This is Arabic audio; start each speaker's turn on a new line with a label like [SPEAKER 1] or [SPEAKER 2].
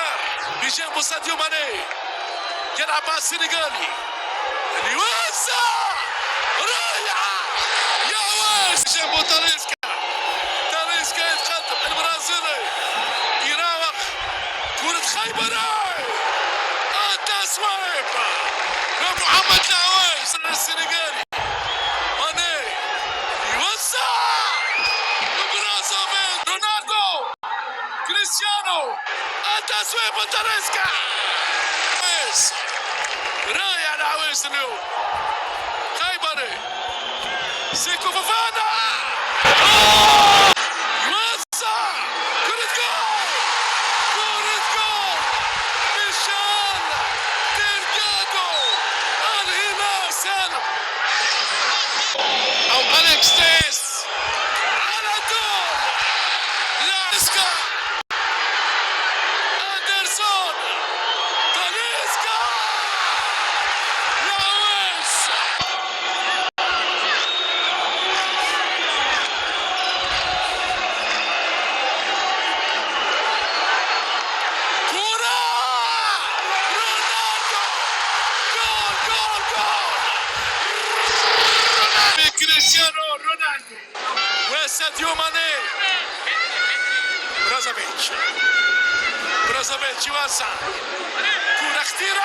[SPEAKER 1] كورنر بجنبه ساديو ماني، يلعب مع السنغالي اللي وسع رائعة يا واش جنبه تاليسكا يتقدم البرازيلي يراوغ كرة خيبرة التسويب محمد العوايش السنغالي ماني يوسع برازافيل رونالدو كريستيانو التسويب تاليسكا رائع العوايش اليوم خيبري سيكو فوفانا يوسع كرة جول ميشيل ديلغادو الهلال سالم او اليكس تيس على طول تاليسكا اندرسون تاليسكا يعوش كرة رونالدو جول كريستيانو رونالدو وساديو ماني برازافيتش يوسع كرة خطيرة